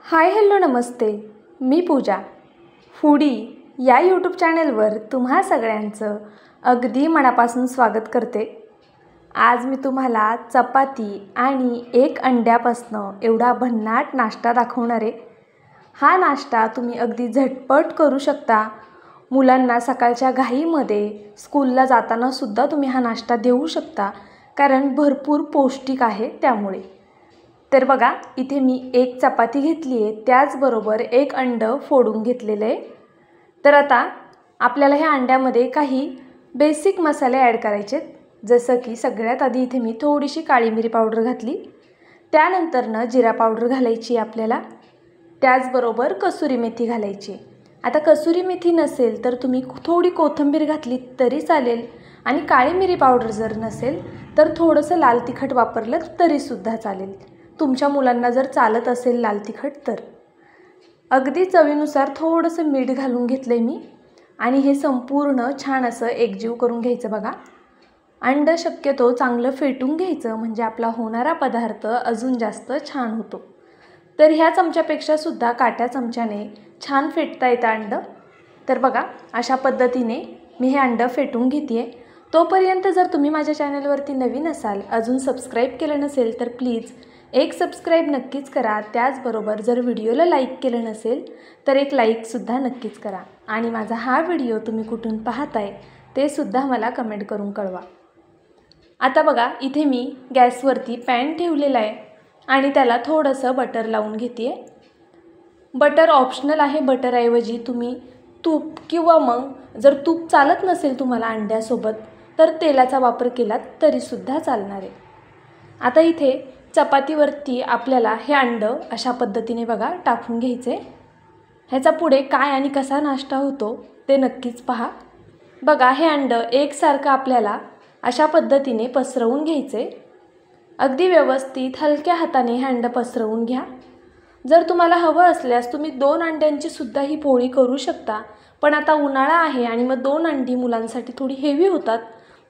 Hi hello नमस्ते, मी पूजा foodie या YouTube चॅनलवर तुम्हा सगळ्यांचं अगदी मनापासून स्वागत करते। आज मी तुम्हाला चपाती आणि एक अंड्यापासनं एवढा भन्नाट नाश्ता दाखवणार आहे। हा नाश्ता तुम्ही अगदी झटपट करू शकता। मुलांना सकाळच्या घाईमध्ये स्कूलला जाताना सुद्धा तुम्ही हा नाश्ता देऊ शकता, कारण भरपूर पौष्टिक आहे त्यामुळे। तर बघा, इथे मी एक चपाती घेतली आहे, त्याचबरोबर एक अंडं फोडून घेतलेलं आहे। तर आता आपल्याला ह्या अंड्यामध्ये काही बेसिक मसाले ॲड करायचे, जसं की सगळ्यात आधी इथे मी थोडीशी काळी मिरी पावडर घातली, त्यानंतरनं जिरा पावडर घालायची आपल्याला, त्याचबरोबर कसुरी मेथी घालायची। आता कसुरी मेथी नसेल तर तुम्ही थोडी कोथिंबीर घातली तरी चालेल, आणि काळी मिरी पावडर जर नसेल तर थोडंसं लाल तिखट वापरलं तरीसुद्धा चालेल। तुमच्या मुलांना जर चालत असेल लाल तिखट तर अगदी चवीनुसार थोडंसं मीठ घालून घेतलं मी, आणि हे संपूर्ण छान असं एकजीव करून घ्यायचं। बघा, अंडं शक्यतो चांगलं फेटून घ्यायचं, म्हणजे आपला होणारा पदार्थ अजून जास्त छान होतो। तर ह्या चमच्यापेक्षा सुद्धा काट्या चमच्याने छान फेटता येतं अंडं। तर बघा, अशा पद्धतीने मी हे अंडं फेटून घेते। तोपर्यंत जर तुम्ही माझ्या चॅनलवरती नवीन असाल, अजून सबस्क्राईब केलं नसेल तर प्लीज एक सबस्क्राईब नक्कीच करा। त्याचबरोबर जर व्हिडिओला लाईक केलं नसेल तर एक लाईकसुद्धा नक्कीच करा, आणि माझा हा व्हिडिओ तुम्ही कुठून पाहताय ते सुद्धा मला कमेंट करून कळवा। आता बघा, इथे मी गॅसवरती पॅन ठेवलेला आहे आणि त्याला थोडंसं बटर लावून घेते। बटर ऑप्शनल आहे, बटरऐवजी तुम्ही तूप किंवा मग जर तूप चालत नसेल तुम्हाला अंड्यासोबत तर तेलाचा वापर केलात तरीसुद्धा चालणार आहे। आता इथे चपातीवरती आपल्याला हे अंडं अशा पद्धतीने बघा टाकून घ्यायचे। ह्याचा पुढे काय आणि कसा नाश्ता होतो ते नक्कीच पहा। बघा, हे अंडं एकसारखं आपल्याला अशा पद्धतीने पसरवून घ्यायचे। अगदी व्यवस्थित हलक्या हाताने हे अंडं पसरवून घ्या। जर तुम्हाला हवं असल्यास तुम्ही 2 अंड्यांची सुद्धा ही पोळी करू शकता, पण आता उन्हाळा आहे आणि मग 2 अंडी मुलांसाठी थोडी हेवी होतात,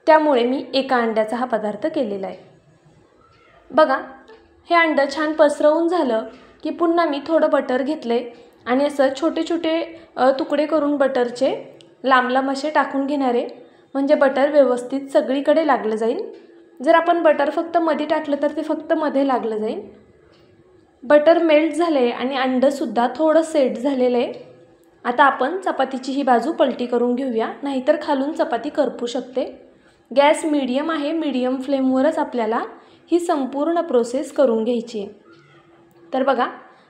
त्यामुळे मी एका अंड्याचा हा पदार्थ केलेला आहे। बघा, हे अंडं छान पसरवून झालं की पुन्हा मी थोडं बटर घेतले आणि असं छोटे छोटे तुकडे करून बटरचे लांब लांब असे टाकून घेणारे, म्हणजे बटर व्यवस्थित सगळीकडे लागलं जाईल। जर आपण बटर फक्त मध्ये टाकलं तर ते फक्त मध्ये लागलं जाईल। बटर मेल्ट झाले आणि अंडंसुद्धा थोडं सेट झालेलं आहे। आता आपण चपातीची ही बाजू पलटी करून घेऊया, नाहीतर खालून चपाती करपू शकते। गॅस मीडियम आहे, मीडियम फ्लेमवरच आपल्याला ही संपूर्ण प्रोसेस करून घ्यायची आहे। तर बघा,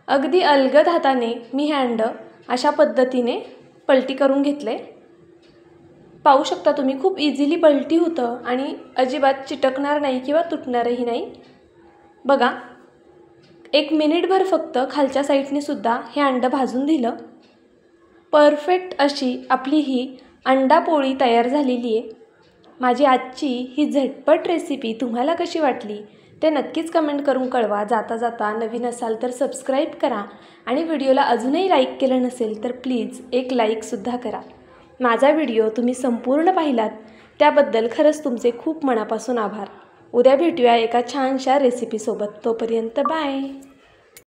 अगदी अलगद हाताने मी हे अंडं अशा पद्धतीने पलटी करून घेतले। पाहू शकता तुम्ही, खूप इझिली पलटी होतं आणि अजिबात चिटकणार नाही किंवा तुटणारही नाही। बघा, 1 मिनिटभर फक्त खालच्या साईडने सुद्धा हे अंडं भाजून दिलं। परफेक्ट अशी आपली ही अंडा पोळी तयार झालेली आहे। माझी आजची ही झटपट रेसिपी तुम्हाला कशी वाटली ते नक्कीच कमेंट करून कळवा। जाता जाता नवीन असाल तर सबस्क्राईब करा, आणि व्हिडिओला अजूनही लाईक केलं नसेल तर प्लीज एक लाईकसुद्धा करा। माझा व्हिडिओ तुम्ही संपूर्ण पाहिलात त्याबद्दल खरंच तुमचे खूप मनापासून आभार। उद्या भेटूया एका छानशा रेसिपीसोबत, तोपर्यंत बाय।